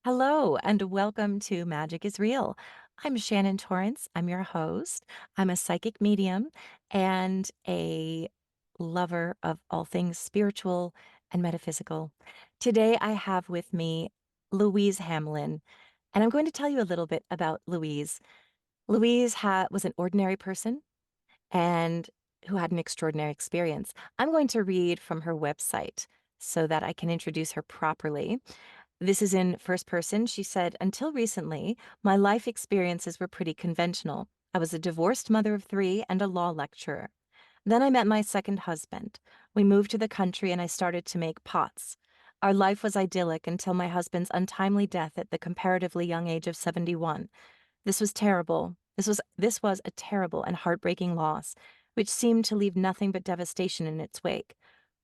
Hello, and welcome to Magic is Real. I'm Shannon Torrance. I'm your host. I'm a psychic medium and a lover of all things spiritual and metaphysical. Today, I have with me Louise Hamlin, and I'm going to tell you a little bit about Louise. Was an ordinary person and who had an extraordinary experience. I'm going to read from her website so that I can introduce her properly. This is in first person. She said, "Until recently, my life experiences were pretty conventional. I was a divorced mother of three and a law lecturer. Then I met my second husband. We moved to the country and I started to make pots. Our life was idyllic until my husband's untimely death at the comparatively young age of 71. This was terrible. This was a terrible and heartbreaking loss, which seemed to leave nothing but devastation in its wake.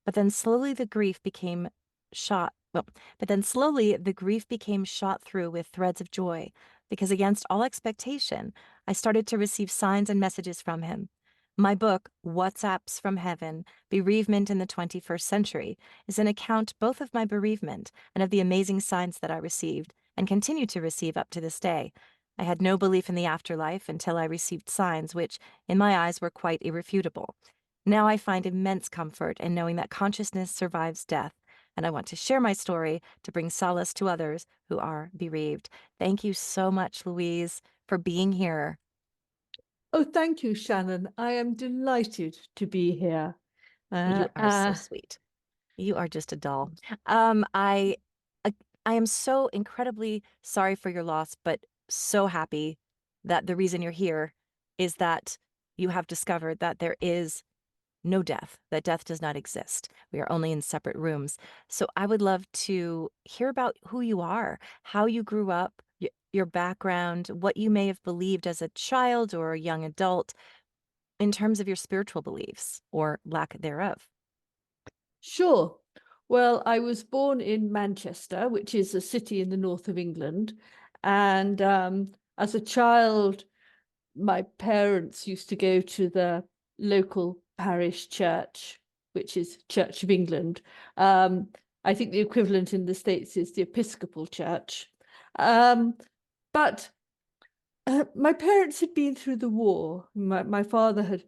But then slowly the grief became shot. Well, but then slowly the grief became shot through with threads of joy, because against all expectation, I started to receive signs and messages from him. My book, WhatsApps from Heaven: Bereavement in the 21st Century, is an account both of my bereavement and of the amazing signs that I received and continue to receive up to this day. I had no belief in the afterlife until I received signs which, in my eyes, were quite irrefutable. Now I find immense comfort in knowing that consciousness survives death, and I want to share my story to bring solace to others who are bereaved. Thank you so much, Louise, for being here. Oh, thank you, Shannon. I am delighted to be here. Uh, You are so uh, sweet. You are just a doll. Um, I, I, I am so incredibly sorry for your loss, but so happy that the reason you're here is that you have discovered that there is no death, that death does not exist. We are only in separate rooms. So I would love to hear about who you are, how you grew up, your background, what you may have believed as a child or a young adult in terms of your spiritual beliefs or lack thereof. sure. Well, I was born in Manchester, which is a city in the north of England. And as a child, my parents used to go to the local parish church, which is Church of England. I think the equivalent in the States is the Episcopal Church. Um, but my parents had been through the war. My father had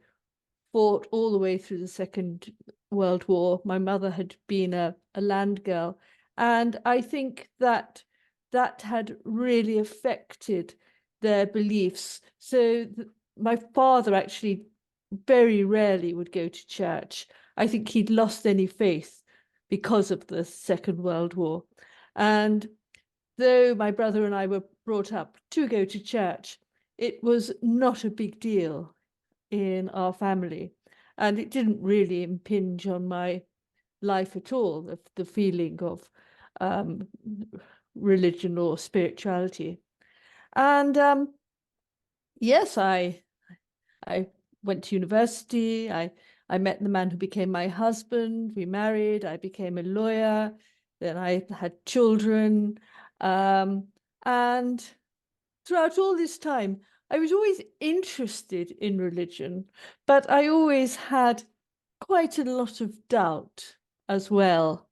fought all the way through the Second World War. My mother had been a land girl. And I think that that had really affected their beliefs. So my father actually very rarely would go to church. I think he'd lost any faith because of the Second World War. And though my brother and I were brought up to go to church, it was not a big deal in our family. And it didn't really impinge on my life at all, the feeling of um, religion or spirituality. And yes, I went to university. I met the man who became my husband. We married. I became a lawyer. Then I had children. Um, and throughout all this time, I was always interested in religion, but I always had quite a lot of doubt as well.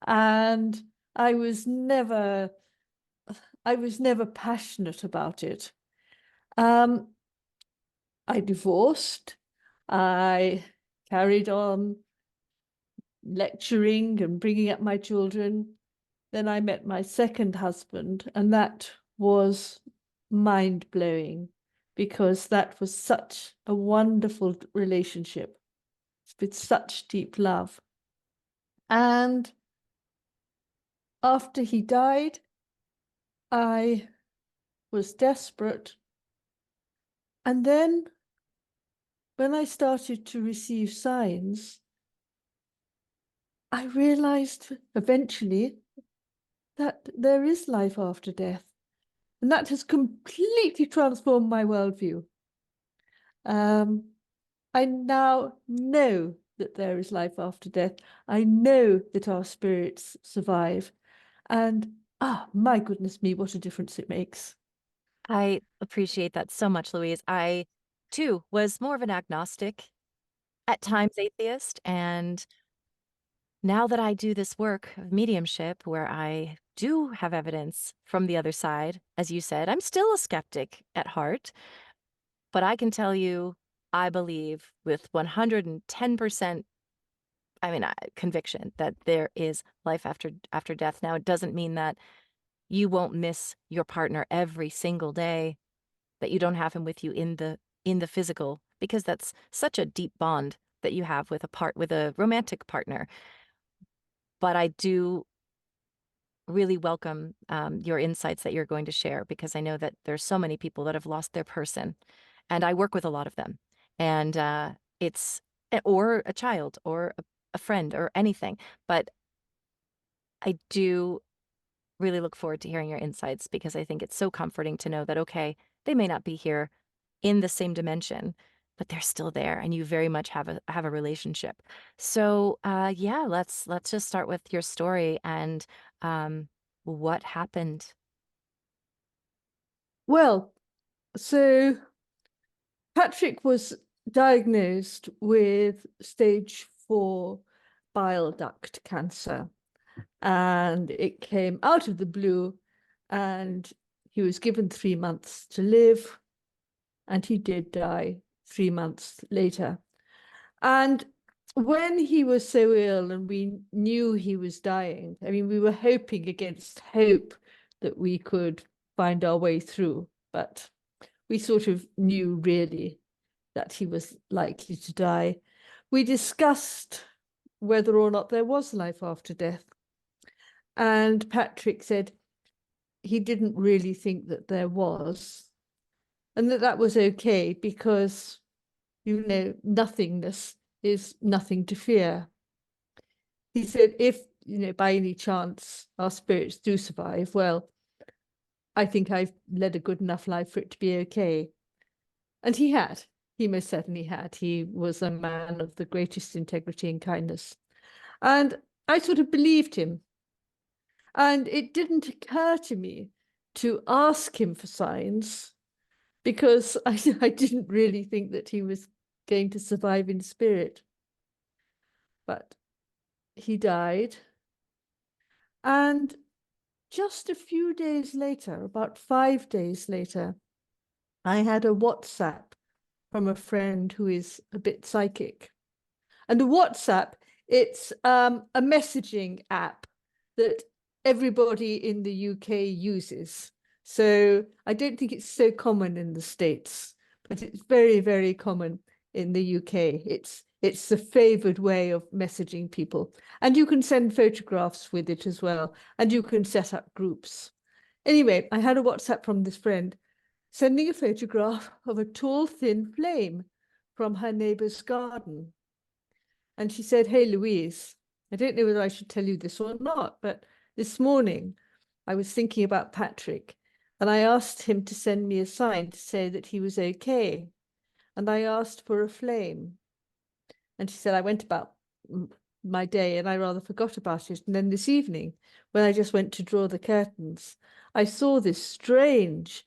And I was never, I was never passionate about it. Um, I divorced. I carried on lecturing and bringing up my children. Then I met my second husband, and that was mind blowing because that was such a wonderful relationship with such deep love. And after he died, I was desperate. And then when I started to receive signs, I realized eventually that there is life after death. And that has completely transformed my worldview. Um, I now know that there is life after death. I know that our spirits survive. And my goodness me, what a difference it makes. I appreciate that so much, Louise. I, too, was more of an agnostic, at times atheist, and now that I do this work of mediumship where I do have evidence from the other side, as you said, I'm still a skeptic at heart, but I can tell you, I believe with 110%, I mean, conviction that there is life after death. Now, it doesn't mean that you won't miss your partner every single day, that you don't have him with you in the physical, because that's such a deep bond that you have with a romantic partner. But I do really welcome your insights that you're going to share, because I know that there's so many people that have lost their person, and I work with a lot of them, and it's or a child or a friend or anything. But I do really look forward to hearing your insights, because I think it's so comforting to know that, okay, they may not be here in the same dimension, but they're still there, and you very much have a relationship. So, yeah, let's just start with your story and what happened. Well, so Patrick was diagnosed with stage 4 bile duct cancer, and it came out of the blue, and he was given 3 months to live, and he did die 3 months later. And when he was so ill and we knew he was dying, I mean, we were hoping against hope that we could find our way through, but we sort of knew really that he was likely to die. We discussed whether or not there was life after death. And Patrick said he didn't really think that there was, and that that was okay because, you know, nothingness is nothing to fear. He said, if, you know, by any chance our spirits do survive, well, I think I've led a good enough life for it to be okay. And he had. He most certainly had. He was a man of the greatest integrity and kindness. And I sort of believed him. And it didn't occur to me to ask him for signs because I didn't really think that he was going to survive in spirit. But he died. And just a few days later, about 5 days later, I had a WhatsApp from a friend who is a bit psychic. And the WhatsApp, it's a messaging app that everybody in the UK uses. So I don't think it's so common in the States, but it's very, very common in the UK. It's the favored way of messaging people. And you can send photographs with it as well. And you can set up groups. Anyway, I had a WhatsApp from this friend sending a photograph of a tall, thin flame from her neighbour's garden. And she said, "Hey, Louise, I don't know whether I should tell you this or not, but this morning I was thinking about Patrick, and I asked him to send me a sign to say that he was okay. And I asked for a flame." And she said, "I went about my day and I rather forgot about it. And then this evening, when I just went to draw the curtains, I saw this strange,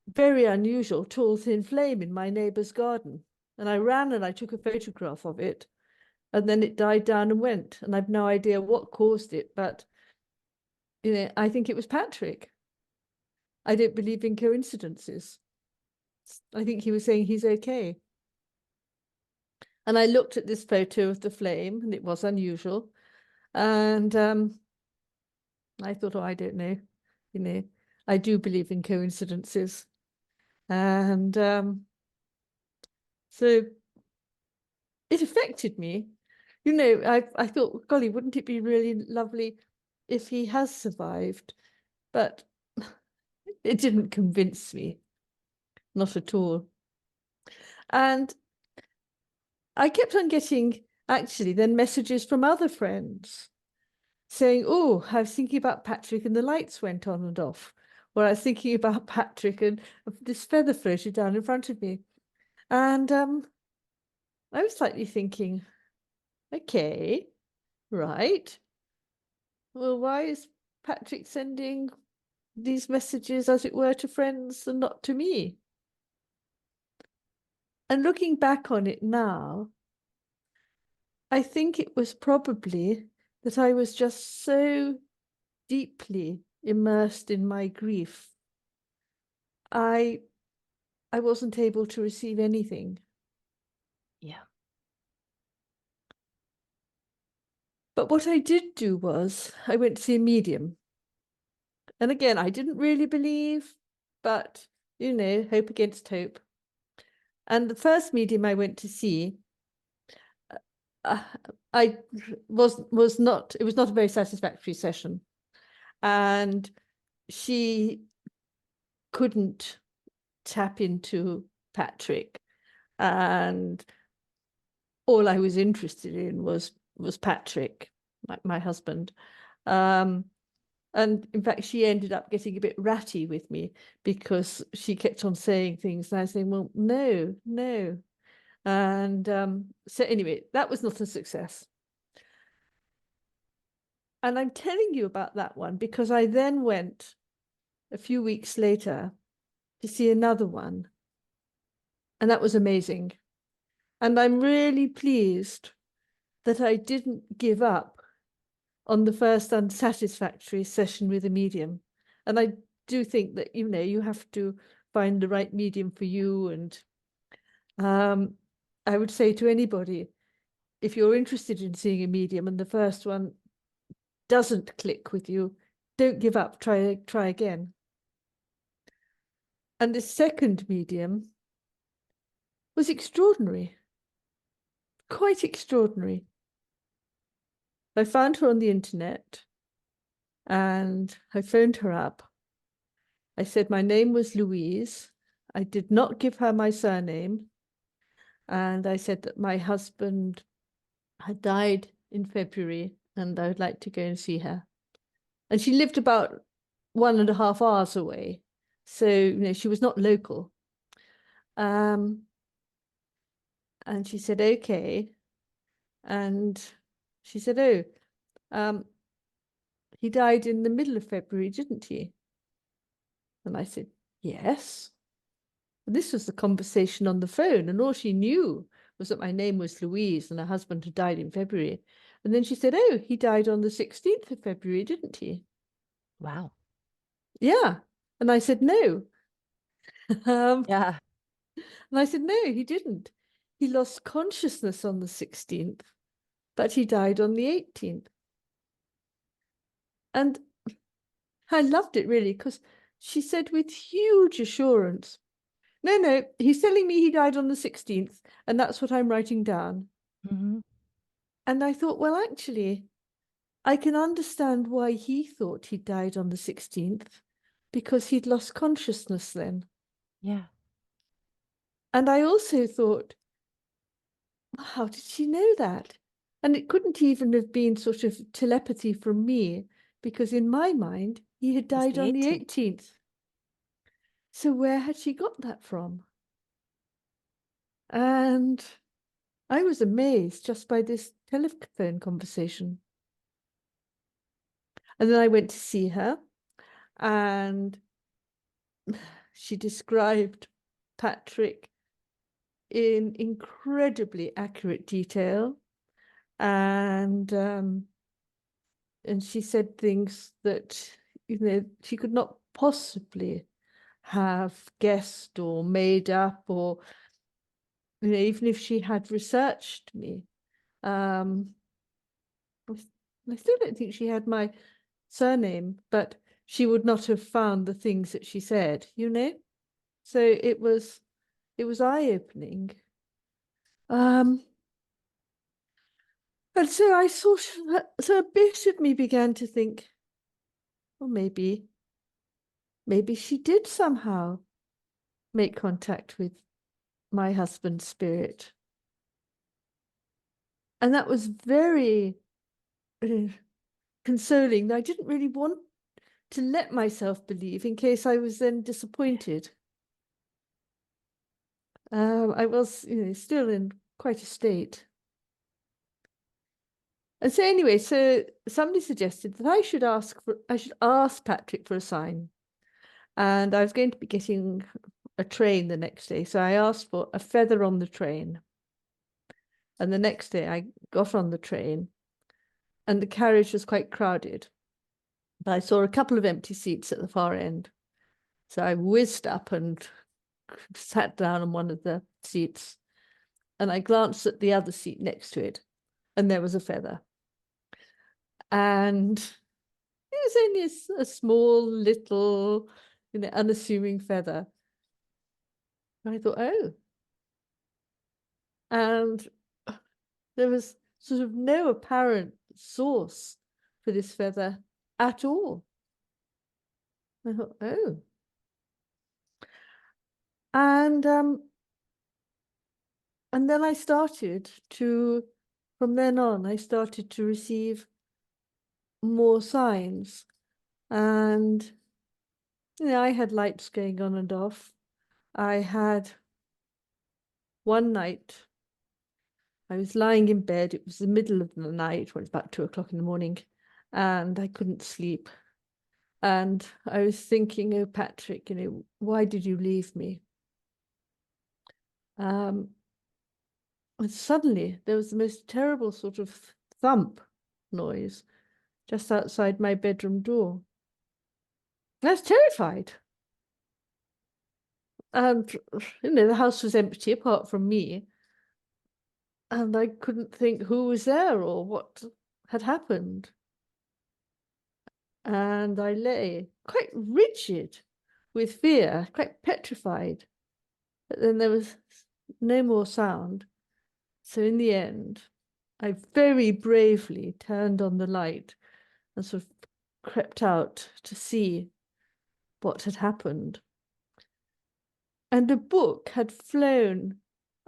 very unusual, tall, thin flame in my neighbour's garden. And I ran and I took a photograph of it. And then it died down and went. And I've no idea what caused it, but, you know, I think it was Patrick. I don't believe in coincidences. I think he was saying he's okay. And I looked at this photo of the flame, and it was unusual. And I thought, oh, I don't know. You know, I do believe in coincidences. And so it affected me. You know, I thought, golly, wouldn't it be really lovely if he has survived? But it didn't convince me, not at all. And I kept on getting actually then messages from other friends saying, "Oh, I was thinking about Patrick and the lights went on and off." Or I was thinking about Patrick and this feather floated down in front of me. And I was slightly thinking, okay, right. Well, why is Patrick sending these messages, as it were, to friends and not to me? And looking back on it now, I think it was probably that I was just so deeply immersed in my grief, I I wasn't able to receive anything. Yeah. But what I did do was I went to see a medium. And again, I didn't really believe, but hope against hope. And the first medium I went to see, uh, I was not, it was not a very satisfactory session. And she couldn't tap into Patrick. And all I was interested in was Patrick, my husband. Um, and in fact, she ended up getting a bit ratty with me because she kept on saying things, and I was saying, "Well, no, no." And so anyway, that was not a success. And I'm telling you about that one because I then went a few weeks later to see another one, and that was amazing. And I'm really pleased that I didn't give up on the first unsatisfactory session with a medium. And I do think that, you have to find the right medium for you. And I would say to anybody, if you're interested in seeing a medium and the first one doesn't click with you, don't give up, try again. And the second medium was extraordinary, quite extraordinary. I found her on the internet and I phoned her up. I said my name was Louise. I did not give her my surname. And I said that my husband had died in February and I would like to go and see her. And she lived about 1.5 hours away. So, she was not local. Um, and she said, okay. And she said, oh, um, he died in the middle of February, didn't he? And I said, yes. And this was the conversation on the phone. And all she knew was that my name was Louise and her husband had died in February. And then she said, oh, he died on the 16th of February, didn't he? Wow. Yeah. And I said, no. um, Yeah. and I said, no, he didn't. He lost consciousness on the 16th, but he died on the 18th. And I loved it really because she said with huge assurance, no, no, he's telling me he died on the 16th, and that's what I'm writing down. Hmm. And I thought, well, actually, I can understand why he thought he died on the 16th, because he'd lost consciousness then. Yeah. And I also thought, well, how did she know that? And it couldn't even have been sort of telepathy from me, because in my mind, he had It was died the on the 18th. 18th. So where had she got that from? And I was amazed just by this telephone conversation. And then I went to see her, and she described Patrick in incredibly accurate detail. And she said things that she could not possibly have guessed or made up, or even if she had researched me. um I still don't think she had my surname, but she would not have found the things that she said. So it was eye-opening. um and so I sort of, so a bit of me began to think, well, maybe she did somehow make contact with my husband's spirit. And that was very uh, consoling. I didn't really want to let myself believe in case I was then disappointed. I was, still in quite a state. And so anyway, so somebody suggested that I should ask Patrick for a sign. And I was going to be getting a train the next day. So I asked for a feather on the train. And the next day I got on the train and the carriage was quite crowded. But I saw a couple of empty seats at the far end. So I whizzed up and sat down on one of the seats. And I glanced at the other seat next to it, and there was a feather. And it was only a small, little, unassuming feather. And I thought, oh. And there was sort of no apparent source for this feather at all. I thought, oh. And and then I started to, from then on, I started to receive more signs. And I had lights going on and off. I had one night, I was lying in bed. It was the middle of the night, well, it's about 2 o'clock in the morning, and I couldn't sleep. And I was thinking, oh, Patrick, why did you leave me? And suddenly there was the most terrible sort of thump noise just outside my bedroom door. I was terrified. And, the house was empty apart from me. And I couldn't think who was there or what had happened. And I lay quite rigid with fear, quite petrified. But then there was no more sound. So in the end, I very bravely turned on the light and sort of crept out to see what had happened. And a book had flown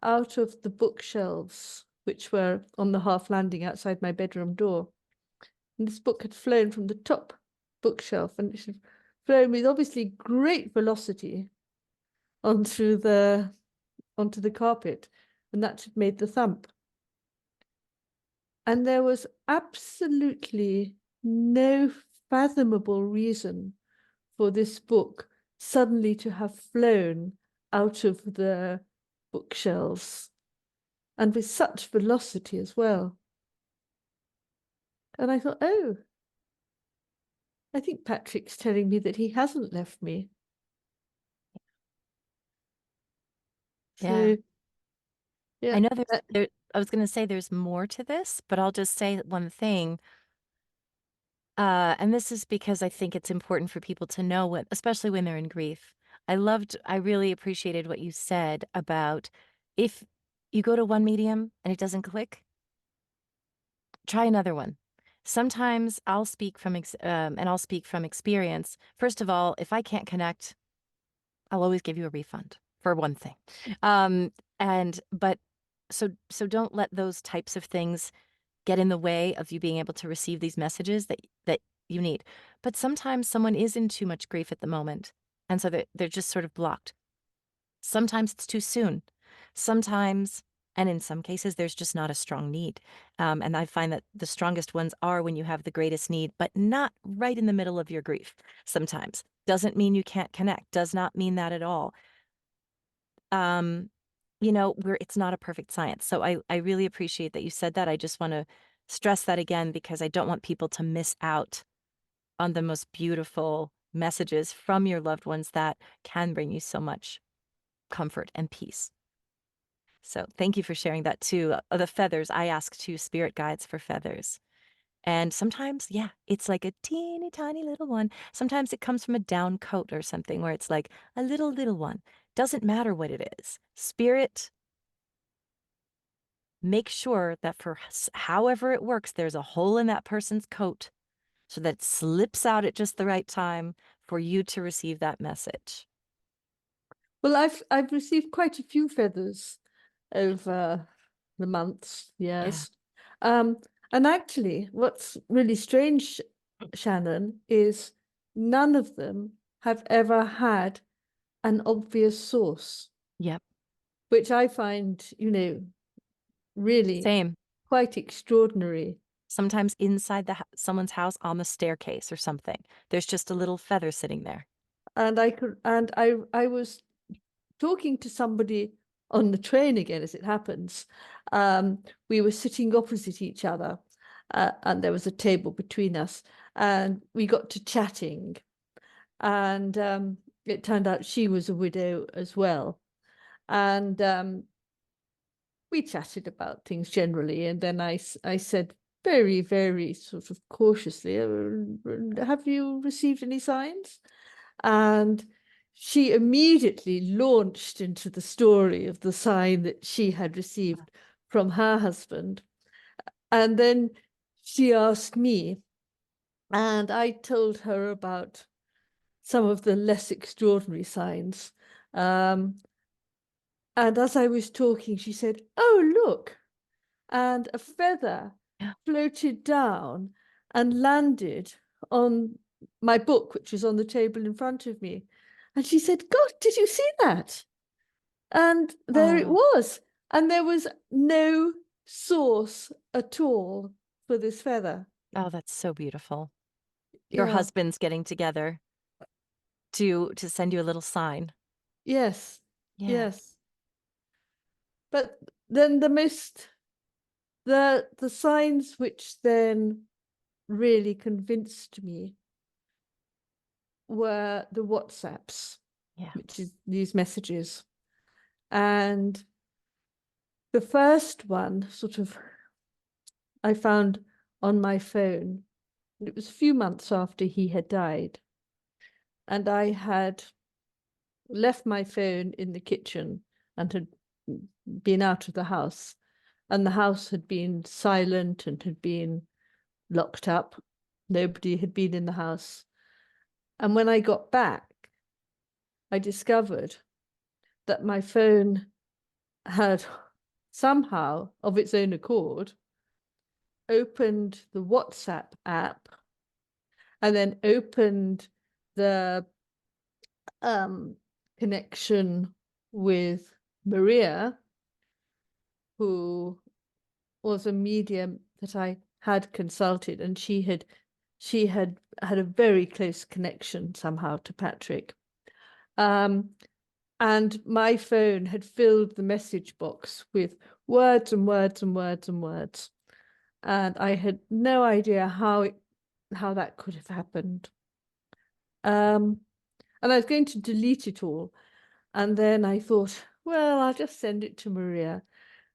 out of the bookshelves, which were on the half landing outside my bedroom door. And this book had flown from the top bookshelf, and it had flown with obviously great velocity onto the carpet, and that had made the thump. And there was absolutely no fathomable reason for this book suddenly to have flown out of the bookshelves, and with such velocity as well. And I thought, oh, I think Patrick's telling me that he hasn't left me. Yeah. So, yeah. I know I was going to say there's more to this, but I'll just say one thing. And this is because I think it's important for people to know what, especially when they're in grief. I really appreciated what you said about if you go to one medium and it doesn't click, try another one. Sometimes I'll speak from and I'll speak from experience. First of all, if I can't connect, I'll always give you a refund for one thing. Um, and but so don't let those types of things get in the way of you being able to receive these messages that you need. But sometimes someone is in too much grief at the moment, and so they're just sort of blocked. Sometimes it's too soon. Sometimes, and in some cases, there's just not a strong need. And I find that the strongest ones are when you have the greatest need, but not right in the middle of your grief. Sometimes doesn't mean you can't connect. Does not mean that at all. Um, it's not a perfect science. So I really appreciate that you said that. I just want to stress that again because I don't want people to miss out on the most beautiful messages from your loved ones that can bring you so much comfort and peace. So thank you for sharing that too. The feathers, I ask two spirit guides for feathers. And sometimes, yeah, it's like a teeny tiny little one. Sometimes it comes from a down coat or something where it's like a little one. Doesn't matter what it is. Spirit, make sure that for however it works, there's a hole in that person's coat so that it slips out at just the right time for you to receive that message. Well, I've received quite a few feathers over the months, Yeah. years. Um, and actually, what's really strange, Shannon, is none of them have ever had an obvious source, Yep. which I find, really Same. quite extraordinary. Sometimes inside someone's house on the staircase or something. There's just a little feather sitting there. And I was talking to somebody on the train again, as it happens. We were sitting opposite each other, and there was a table between us. and we got to chatting, and it turned out she was a widow as well. And we chatted about things generally, and then I said very, very sort of cautiously, have you received any signs? And she immediately launched into the story of the sign that she had received from her husband. And then she asked me, and I told her about some of the less extraordinary signs. Um, and as I was talking, she said, "Oh, look." And a feather Yeah. floated down and landed on my book, which was on the table in front of me. And she said, "God, did you see that?" And there it Oh, was. And there was no source at all for this feather. oh, that's so beautiful. Your Yeah. husband's getting together to send you a little sign. Yes. Yeah. Yes. But then the signs which then really convinced me were the WhatsApps, Yeah. which is these messages. And the first one sort of I found on my phone. It was a few months after he had died. And I had left my phone in the kitchen and had been out of the house. And the house had been silent and had been locked up. Nobody had been in the house. And when I got back, I discovered that my phone had somehow, of its own accord, opened the WhatsApp app and then opened the um, connection with Maria, who was a medium that I had consulted, and she had had a very close connection somehow to Patrick. Um, and my phone had filled the message box with words and words and words and words. And I had no idea how that could have happened. Um, and I was going to delete it all. And then I thought, well, I'll just send it to Maria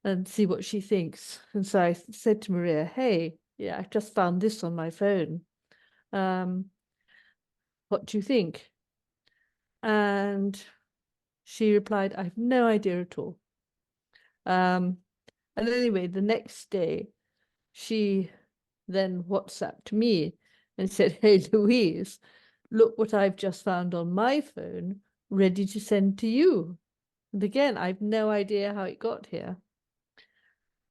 and see what she thinks. And so I said to Maria, hey, yeah, I've just found this on my phone. Um, what do you think? And she replied, I have no idea at all. Um, and anyway, the next day, she then WhatsApped me and said, hey, Louise, look what I've just found on my phone, ready to send to you. And again, I've no idea how it got here.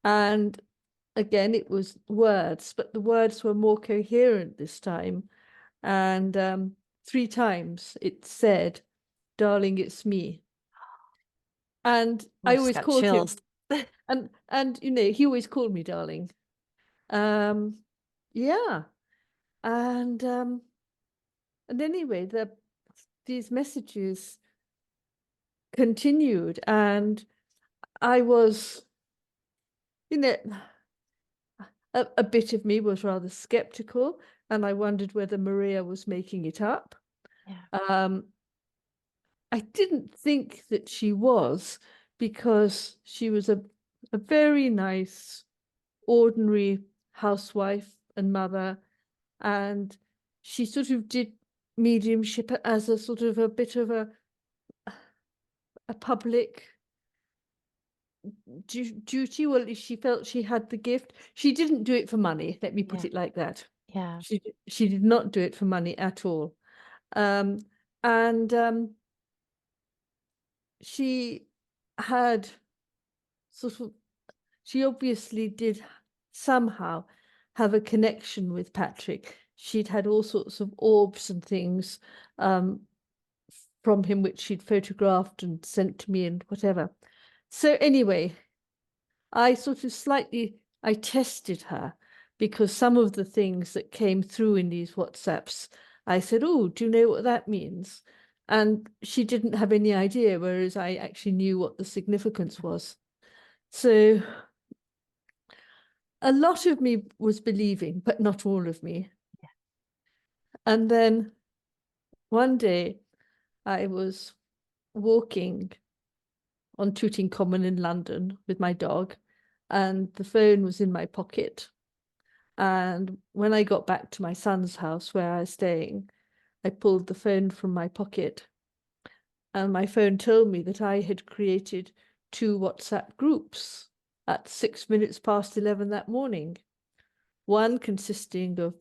And again, it was words, but the words were more coherent this time. And three times it said, darling, it's me. And Oh, I I just always got called chills. him, and you know, he always called me darling. Um, yeah. And anyway, these messages continued, and I was, you know, a bit of me was rather skeptical, and I wondered whether Maria was making it up. Yeah. Um, I didn't think that she was, because she was a very nice, ordinary housewife and mother, and she sort of did mediumship as a sort of a bit of a public duty. Well, she felt she had the gift. She didn't do it for money, let me put Yeah. it like that. Yeah. She did not do it for money at all. Um, and she had sort of, she obviously did somehow have a connection with Patrick. She'd had all sorts of orbs and things um, from him, which she'd photographed and sent to me and whatever. So anyway, I sort of slightly, I tested her, because some of the things that came through in these WhatsApps, I said, oh, do you know what that means? And she didn't have any idea, whereas I actually knew what the significance was. So a lot of me was believing, but not all of me. And then one day I was walking on Tooting Common in London with my dog, and the phone was in my pocket. And when I got back to my son's house where I was staying, I pulled the phone from my pocket, and my phone told me that I had created two WhatsApp groups at 6 minutes past 11 that morning. One consisting of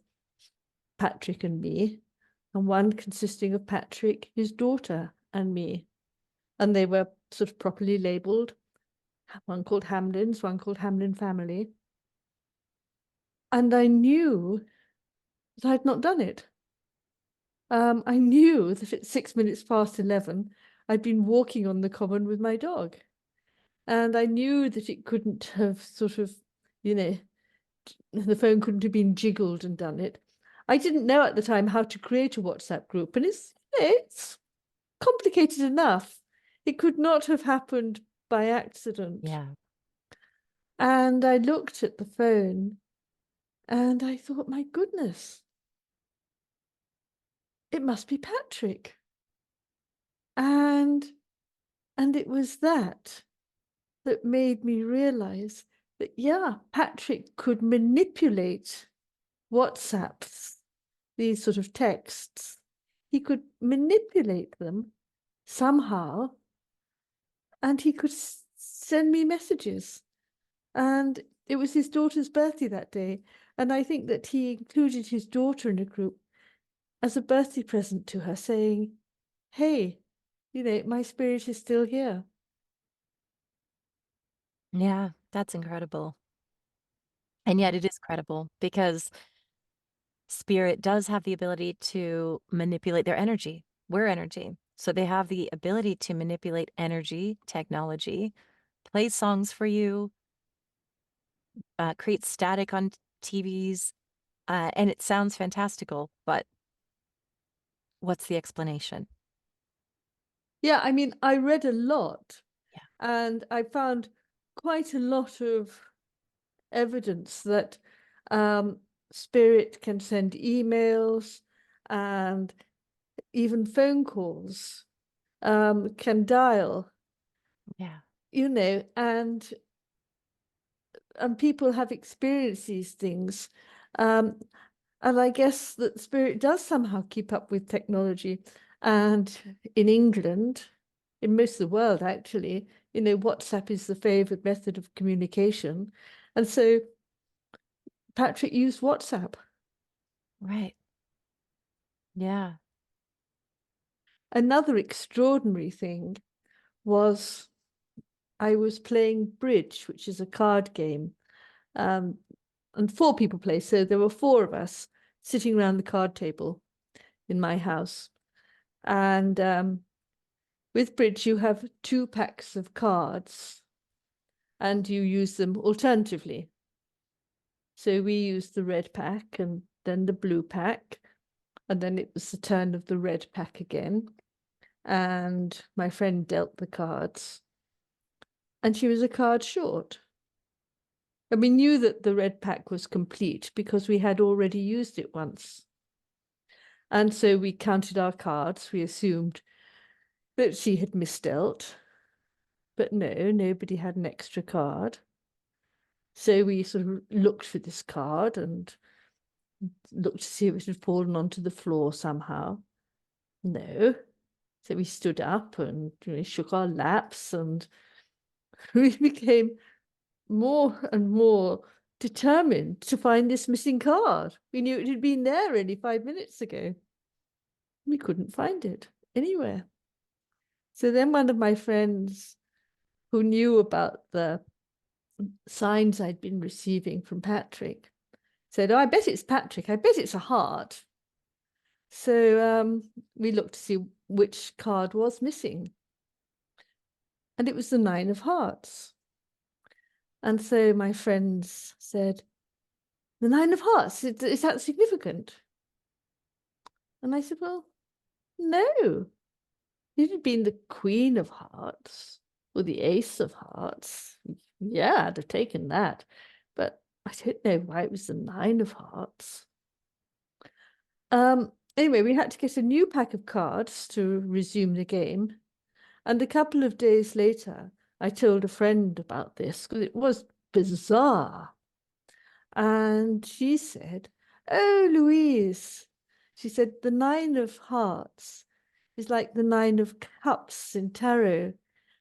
Patrick and me, and one consisting of Patrick, his daughter, and me. And they were sort of properly labeled, one called Hamlin's, one called Hamlin Family. And I knew that I'd not done it. I knew that at 6 minutes past 11, I'd been walking on the common with my dog. And I knew that it couldn't have sort of, you know, the phone couldn't have been jiggled and done it. I didn't know at the time how to create a WhatsApp group, and it's complicated enough. It could not have happened by accident. Yeah. And I looked at the phone and I thought, my goodness, it must be Patrick. And it was that made me realize that, yeah, Patrick could manipulate WhatsApps, these sort of texts. He could manipulate them somehow, and he could send me messages. And it was his daughter's birthday that day. And I think that he included his daughter in a group as a birthday present to her, saying, hey, my spirit is still here. Yeah, that's incredible. And yet it is credible because spirit does have the ability to manipulate their energy. We're energy. So they have the ability to manipulate energy, technology, play songs for you, create static on TVs, and it sounds fantastical, but what's the explanation? Yeah, I mean, I read a lot Yeah. and I found quite a lot of evidence that um, spirit can send emails and even phone calls, can dial, Yeah. and people have experienced these things. Um, and I guess that spirit does somehow keep up with technology. And in England, in most of the world, actually, WhatsApp is the favored method of communication. And so Patrick used WhatsApp. Right. Yeah. Another extraordinary thing was I was playing bridge, which is a card game. Um, and four people play. So there were four of us sitting around the card table in my house. And with bridge, you have two packs of cards and you use them alternatively. So we used the red pack and then the blue pack. And then it was the turn of the red pack again. And my friend dealt the cards. And she was a card short. And we knew that the red pack was complete because we had already used it once. And so we counted our cards. We assumed that she had misdealt. But no, nobody had an extra card. So we sort of looked for this card and looked to see if it had fallen onto the floor somehow. No. So we stood up and shook our laps, and we became more and more determined to find this missing card. We knew it had been there only 5 minutes ago. We couldn't find it anywhere. So then one of my friends who knew about the signs I'd been receiving from Patrick said, oh, I bet it's Patrick. I bet it's a heart. So we looked to see which card was missing. And it was the nine of hearts. And so my friends said, the nine of hearts, is that significant? And I said, well, no. It had been the queen of hearts or the ace of hearts. Yeah, I'd have taken that. But I don't know why it was the nine of hearts. Anyway, we had to get a new pack of cards to resume the game. And a couple of days later, I told a friend about this because it was bizarre. And she said, "Oh, Louise," she said, "the nine of hearts is like the nine of cups in tarot.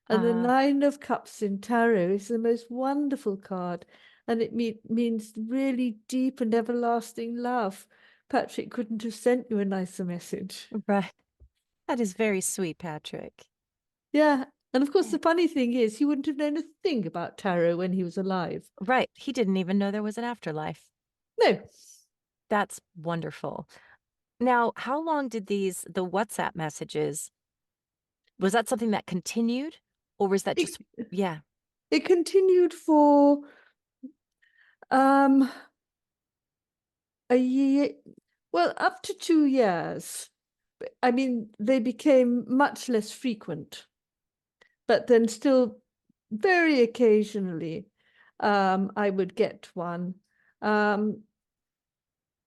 And the Uh, nine of cups in tarot is the most wonderful card. And it means really deep and everlasting love. Patrick couldn't have sent you a nicer message." right. That is very sweet, Patrick. Yeah. And of course, Yeah. the funny thing is, he wouldn't have known a thing about tarot when he was alive. Right. He didn't even know there was an afterlife. No, That's wonderful. Now, how long did the WhatsApp messages, was that something that continued or was that just, it, yeah. it continued for um, a year, well, up to 2 years. I mean, they became much less frequent, but then still very occasionally I would get one. Um,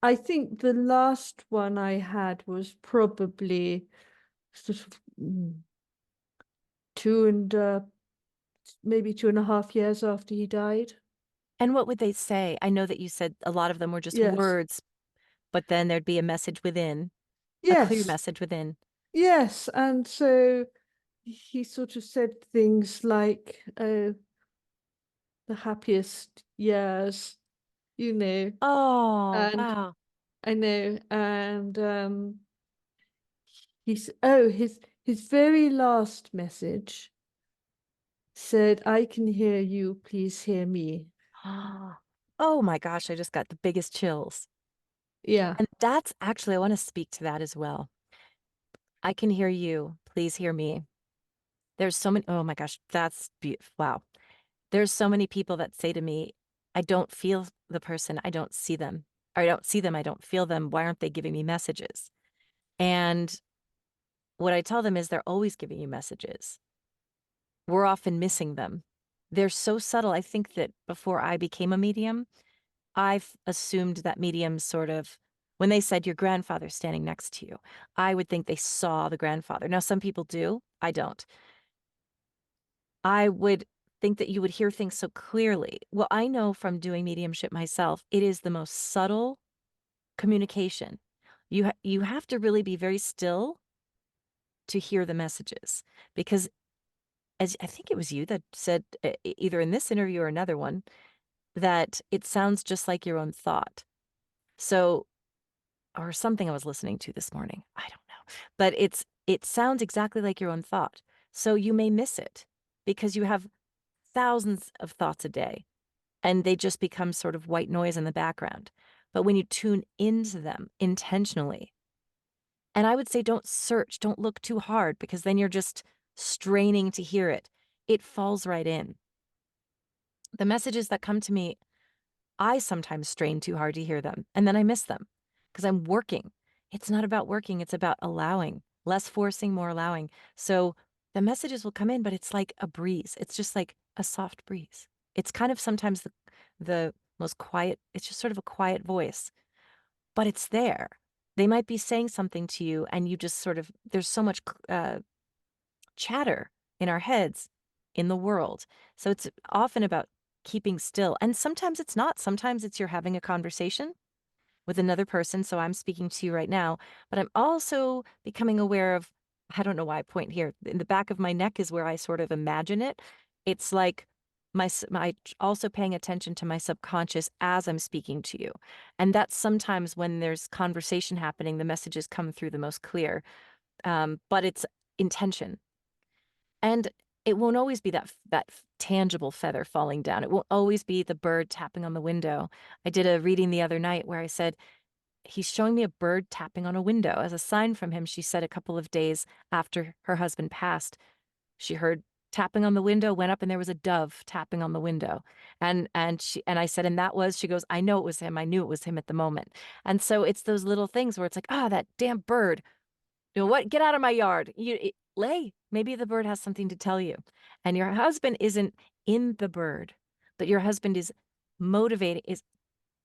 I think the last one I had was probably sort of two and maybe 2.5 years after he died. And what would they say? I know that you said a lot of them were just Yes. words, but then there'd be a message within, a clear Yes. message within. Yes. And so he sort of said things like, "Oh, the happiest years, you know." Oh, And wow. I know, and his very last message said, "I can hear you, please hear me." Oh my gosh, I just got the biggest chills. Yeah. And that's actually, I want to speak to that as well. I can hear you. Please hear me. There's so many, oh my gosh, that's beautiful. Wow. There's so many people that say to me, I don't feel the person, I don't see them. Or I don't see them, I don't feel them. Why aren't they giving me messages? And what I tell them is they're always giving you messages. We're often missing them. They're so subtle. I think that before I became a medium, I've assumed that mediums sort of, when they said your grandfather's standing next to you, I would think they saw the grandfather. Now, some people do. I don't. I would think that you would hear things so clearly. Well, I know from doing mediumship myself, it is the most subtle communication. You have to really be very still to hear the messages because as I think it was you that said either in this interview or another one that it sounds just like your own thought. So or something I was listening to this morning. I don't know. But it sounds exactly like your own thought. So you may miss it because you have thousands of thoughts a day and they just become sort of white noise in the background. But when you tune into them intentionally, and I would say don't search, don't look too hard because then you're just straining to hear it. It falls right in. The messages that come to me, I sometimes strain too hard to hear them and then I miss them because I'm working. It's not about working, it's about allowing, less forcing, more allowing. So the messages will come in, but it's like a breeze. It's just like a soft breeze. It's kind of sometimes the most quiet, it's just sort of a quiet voice, but it's there. They might be saying something to you and you just sort of, there's so much chatter in our heads in the world. So it's often about keeping still. And sometimes it's not. Sometimes it's you're having a conversation with another person. So I'm speaking to you right now, but I'm also becoming aware of, I don't know why I point here. In the back of my neck is where I sort of imagine it. It's like my also paying attention to my subconscious as I'm speaking to you. And that's sometimes when there's conversation happening, the messages come through the most clear. But it's intention. And it won't always be that tangible feather falling down. It won't always be the bird tapping on the window. I did a reading the other night where I said, he's showing me a bird tapping on a window. As a sign from him, she said a couple of days after her husband passed, she heard tapping on the window, went up and there was a dove tapping on the window. And I said, and that was, she goes, I know it was him. I knew it was him at the moment. And so it's those little things where it's like, ah, that damn bird. You know what? Get out of my yard. Lay. Maybe the bird has something to tell you. And your husband isn't in the bird, but your husband is motivating, is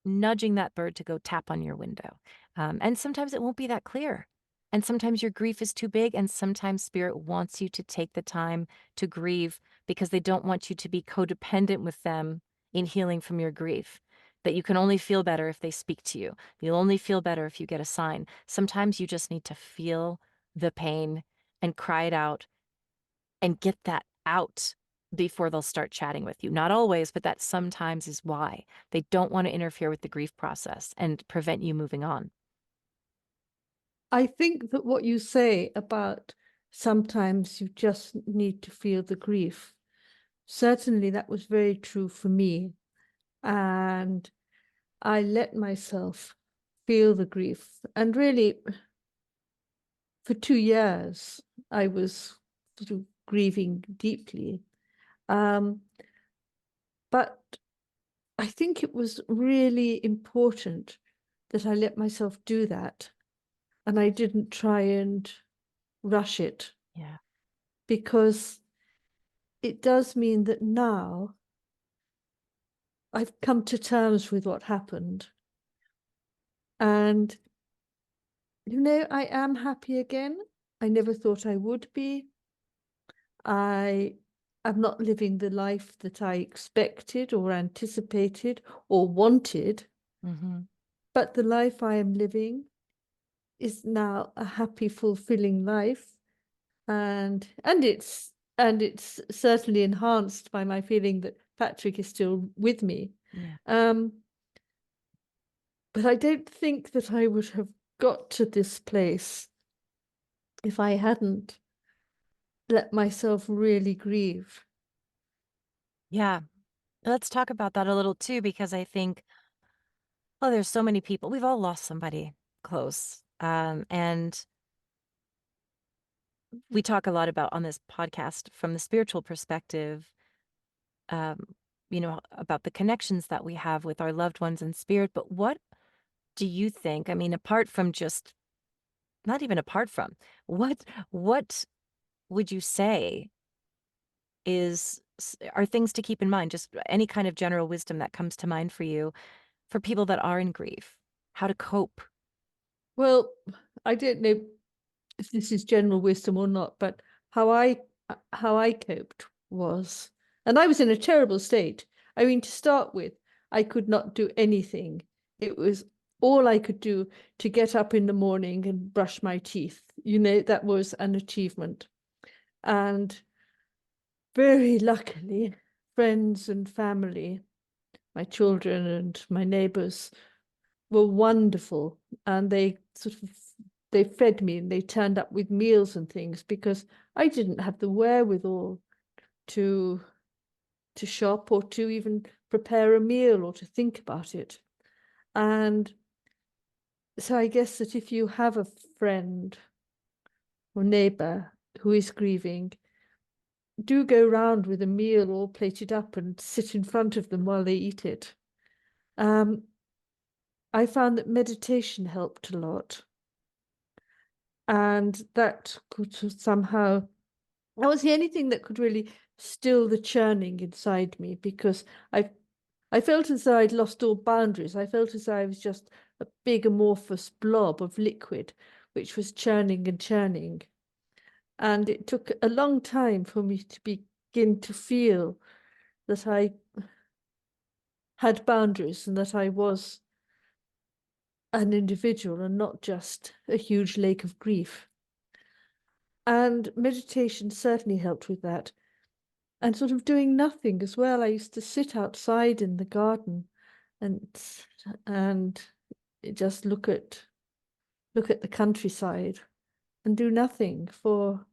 nudging that bird to go tap on your window. And sometimes it won't be that clear. And sometimes your grief is too big, and sometimes spirit wants you to take the time to grieve because they don't want you to be codependent with them in healing from your grief. That you can only feel better if they speak to you. You'll only feel better if you get a sign. Sometimes you just need to feel the pain and cry it out and get that out before they'll start chatting with you. Not always, but that sometimes is why. They don't want to interfere with the grief process and prevent you moving on. I think that what you say about sometimes you just need to feel the grief, certainly that was very true for me. And I let myself feel the grief. And really, for 2 years, I was sort of grieving deeply. Um, but I think it was really important that I let myself do that. And I didn't try and rush it, Yeah. because it does mean that now I've come to terms with what happened. And, I am happy again. I never thought I would be. I am not living the life that I expected or anticipated or wanted, Hmm. but the life I am living is now a happy, fulfilling life, and it's certainly enhanced by my feeling that Patrick is still with me. Yeah. Um, but I don't think that I would have got to this place if I hadn't let myself really grieve. Yeah. Let's talk about that a little too, because I think, oh, there's so many people. We've all lost somebody close. And we talk a lot about on this podcast from the spiritual perspective, um, about the connections that we have with our loved ones in spirit. But what do you think? I mean, apart from just not even apart from what would you say are things to keep in mind? Just any kind of general wisdom that comes to mind for you for people that are in grief, how to cope. Well, I don't know if this is general wisdom or not, but how I how I coped was, and I was in a terrible state. I mean, to start with, I could not do anything. It was all I could do to get up in the morning and brush my teeth. That was an achievement. And very luckily, friends and family, my children and my neighbors were wonderful, and they fed me and they turned up with meals and things, because I didn't have the wherewithal to shop or to even prepare a meal or to think about it. And so I guess that if you have a friend or neighbor who is grieving, do go round with a meal all plated up and sit in front of them while they eat it. Um, I found that meditation helped a lot, and that could somehow, that was the only thing that could really still the churning inside me, because I I felt as though I'd lost all boundaries. I felt as though I was just a big amorphous blob of liquid which was churning and churning. And it took a long time for me to begin to feel that I had boundaries and that I was an individual and not just a huge lake of grief. And meditation certainly helped with that. And sort of doing nothing as well. I used to sit outside in the garden and and just look at the countryside and do nothing for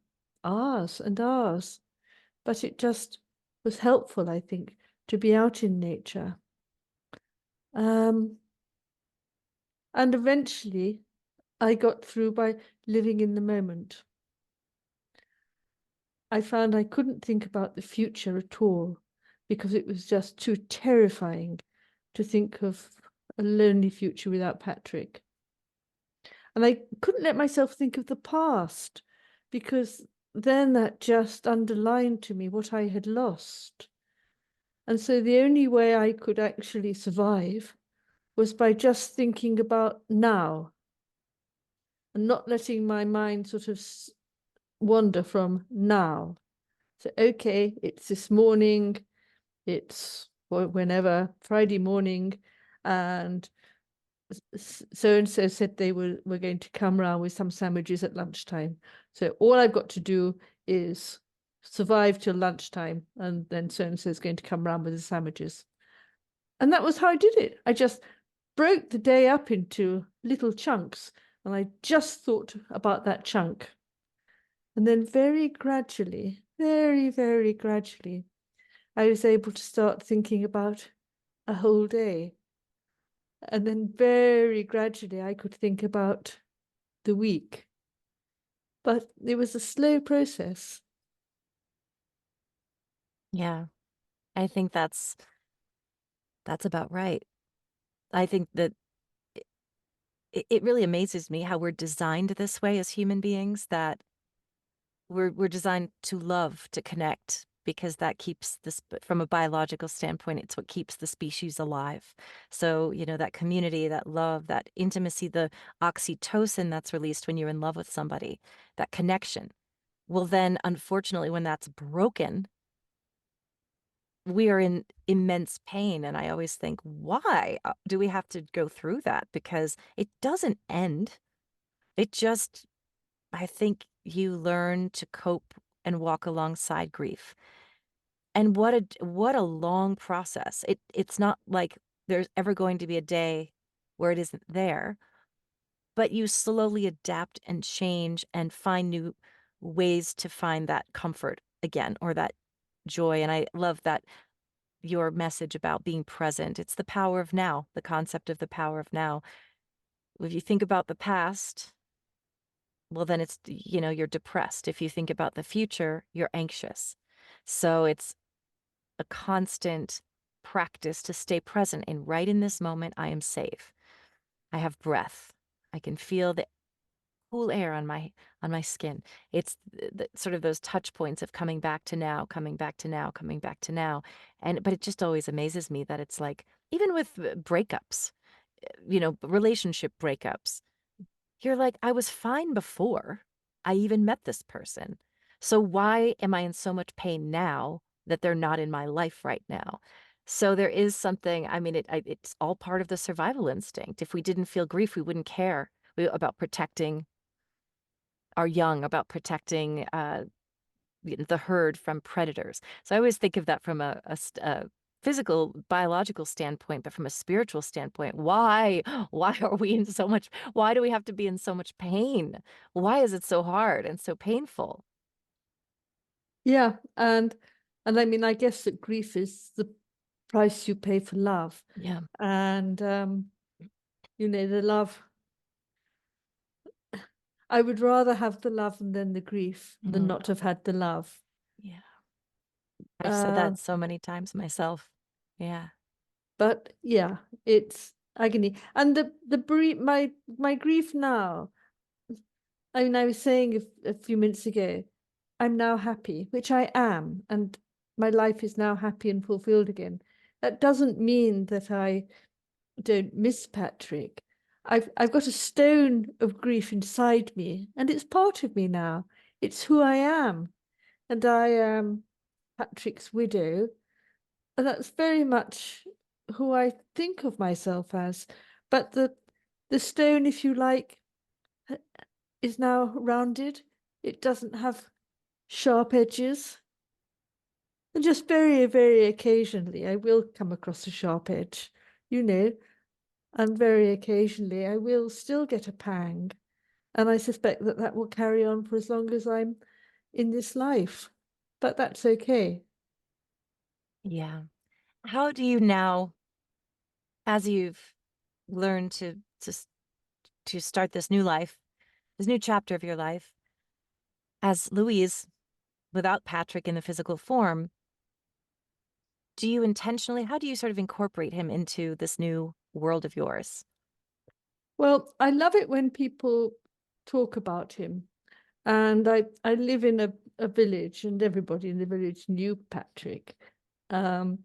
hours and hours. But it just was helpful, I think, to be out in nature. Um, and eventually I got through by living in the moment. I found I couldn't think about the future at all, because it was just too terrifying to think of a lonely future without Patrick. And I couldn't let myself think of the past, because then that just underlined to me what I had lost. And so the only way I could actually survive was by just thinking about now. and not letting my mind sort of wander from now. So, okay, it's this morning, it's whenever, Friday morning, and so and so said they were going to come round with some sandwiches at lunchtime. So all I've got to do is survive till lunchtime, and then so and so is going to come round with the sandwiches. And that was how I did it. I just broke the day up into little chunks, and I just thought about that chunk. And then very gradually, very, very gradually, I was able to start thinking about a whole day. And then very gradually, I could think about the week. But it was a slow process. Yeah, I think that's about right. I think that it really amazes me how we're designed this way as human beings, that we're designed to love, to connect, because that keeps this, from a biological standpoint, it's what keeps the species alive. So, that community, that love, that intimacy, the oxytocin that's released when you're in love with somebody, that connection. Well, then, unfortunately, when that's broken, we are in immense pain. And I always think, why do we have to go through that? Because it doesn't end. It just, I think you learn to cope and walk alongside grief. And what a long process. It's not like there's ever going to be a day where it isn't there, but you slowly adapt and change and find new ways to find that comfort again, or that joy. And I love that your message about being present. It's the power of now, the concept of the power of now. If you think about the past, well, then you're depressed. If you think about the future, you're anxious. So it's a constant practice to stay present, and right in this moment, I am safe. I have breath. I can feel the cool air on my skin. It's sort of those touch points of coming back to now, coming back to now, coming back to now. But it just always amazes me that it's like, even with breakups, relationship breakups, you're like, I was fine before I even met this person. So why am I in so much pain now that they're not in my life right now? So there is something, I mean, it's all part of the survival instinct. If we didn't feel grief, we wouldn't care about protecting our young, about protecting the herd from predators. So I always think of that from a physical, biological standpoint, but from a spiritual standpoint, why? Why are we in so much? Why do we have to be in so much pain? Why is it so hard and so painful? Yeah, and I mean, I guess that grief is the price you pay for love. Yeah. And the love, I would rather have the love than the grief than Mm, not have had the love. yeah. I've said Uh, that so many times myself. Yeah. but yeah, it's agony. And my grief now, I mean, I was saying a few minutes ago, I'm now happy, which I am, and my life is now happy and fulfilled again. That doesn't mean that I don't miss Patrick. I've got a stone of grief inside me, and it's part of me now. It's who I am, and I am Patrick's widow, and that's very much who I think of myself as. But the stone, if you like, is now rounded. It doesn't have sharp edges. And just very, very occasionally, I will come across a sharp edge, you know, and very occasionally I will still get a pang. And I suspect that that will carry on for as long as I'm in this life. But that's okay. Yeah. How do you now, as you've learned to start this new life, this new chapter of your life, as Louise, without Patrick in the physical form, do you intentionally, how do you sort of incorporate him into this new world of yours? Well, I love it when people talk about him. And I live in a village, and everybody in the village knew Patrick. Um,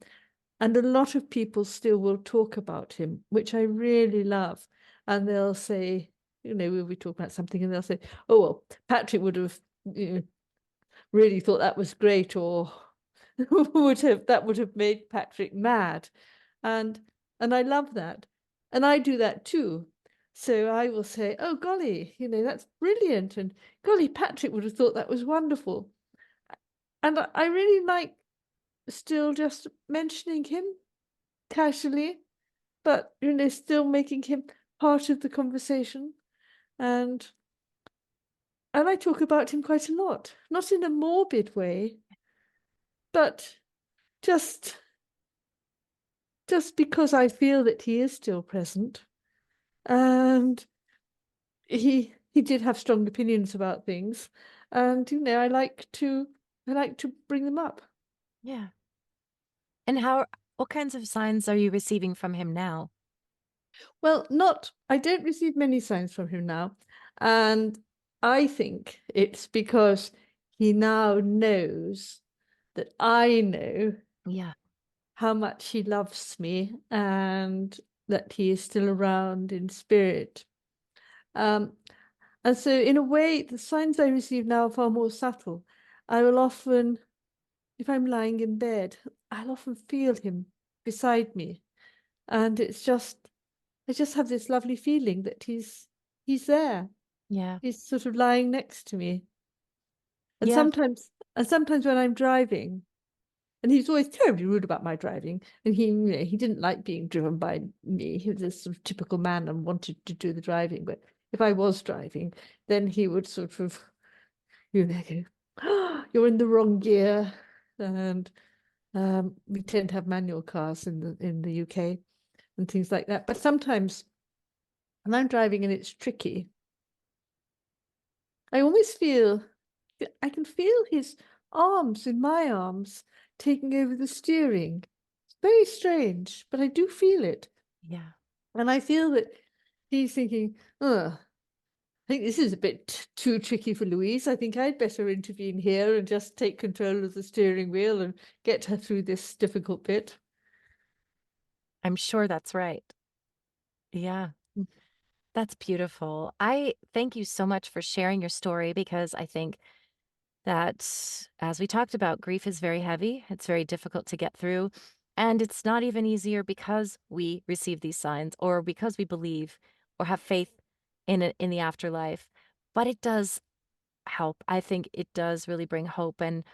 and a lot of people still will talk about him, which I really love. And they'll say, we'll be talking about something and they'll say, oh, well, Patrick would have, really thought that was great, or that would have made Patrick mad. And I love that. And I do that too. So I will say, oh golly, that's brilliant. And golly, Patrick would have thought that was wonderful. And I really like still just mentioning him casually, but still making him part of the conversation. And I talk about him quite a lot, not in a morbid way, but just because I feel that he is still present, and he did have strong opinions about things, and I like to bring them up. Yeah. And what kinds of signs are you receiving from him now? Well, not I don't receive many signs from him now, and I think it's because he now knows that I know Yeah. how much he loves me and that he is still around in spirit. Um, and so, in a way, the signs I receive now are far more subtle. I will often, if I'm lying in bed, I'll often feel him beside me, and I just have this lovely feeling that he's there. Yeah. He's sort of lying next to me. And Yeah. sometimes when I'm driving, and he's always terribly rude about my driving, and he didn't like being driven by me. He was a sort of typical man and wanted to do the driving. But if I was driving, then he would sort of, go, oh, you're in the wrong gear. And we tend to have manual cars in the UK and things like that. But sometimes when I'm driving and it's tricky, I always feel I can feel his arms in my arms taking over the steering. It's very strange, but I do feel it. Yeah. And I feel that he's thinking, oh, I think this is a bit too tricky for Louise. I think I'd better intervene here and just take control of the steering wheel and get her through this difficult bit. I'm sure that's right. Yeah. Mm. That's beautiful. I thank you so much for sharing your story because I think that, as we talked about, grief is very heavy. It's very difficult to get through. And it's not even easier because we receive these signs or because we believe or have faith in the afterlife. But it does help. I think it does really bring hope. And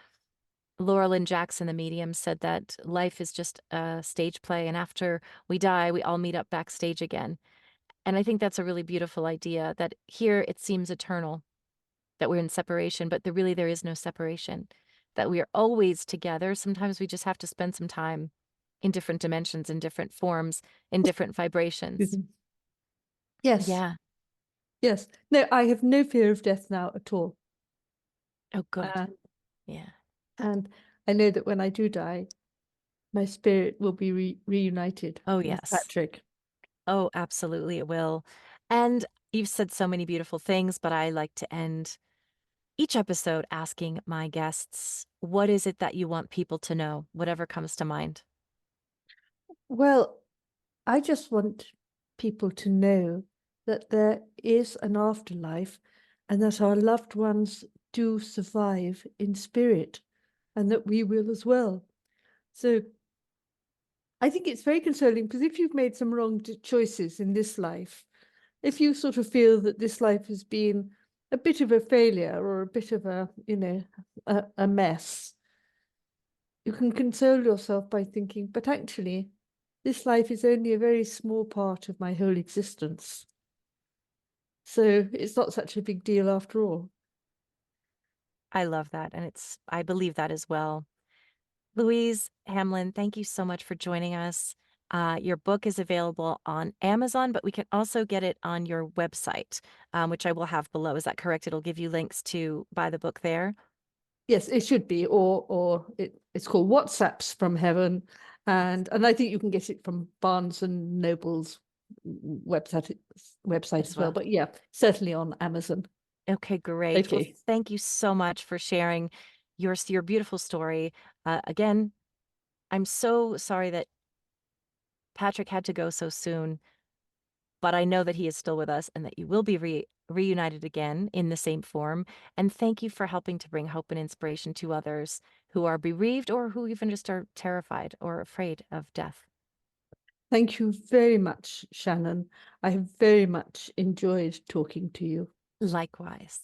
Laura Lynn Jackson, the medium, said that life is just a stage play. And after we die, we all meet up backstage again. And I think that's a really beautiful idea that here it seems eternal, that we're in separation, but really there is no separation, that we are always together. Sometimes we just have to spend some time in different dimensions, in different forms, in different vibrations. Mhm. Yes, Yeah. yes. No, I have no fear of death now at all. Oh, good. Uh, Yeah. and I know that when I do die, my spirit will be reunited Oh, with yes. Patrick. Oh, absolutely, it will. And you've said so many beautiful things, but I like to end each episode asking my guests, what is it that you want people to know? Whatever comes to mind. Well, I just want people to know that there is an afterlife and that our loved ones do survive in spirit and that we will as well. So I think it's very consoling because if you've made some wrong choices in this life, if you sort of feel that this life has been a bit of a failure or a bit of a mess, you can console yourself by thinking, but actually, this life is only a very small part of my whole existence. So it's not such a big deal after all. I love that. And I believe that as well. Louise Hamlin, thank you so much for joining us. Your book is available on Amazon, but we can also get it on your website, which I will have below. Is that correct? It'll give you links to buy the book there. Yes, it should be, or it's called WhatsApps from Heaven, and I think you can get it from Barnes and Noble's website website As as well. well. But yeah, certainly on Amazon. Okay, great. Well, Okay. thank you so much for sharing your beautiful story. Again, I'm so sorry that Patrick had to go so soon. but I know that he is still with us and that you will be reunited again in the same form. And thank you for helping to bring hope and inspiration to others who are bereaved or who even just are terrified or afraid of death. Thank you very much, Shannon. I have very much enjoyed talking to you. Likewise.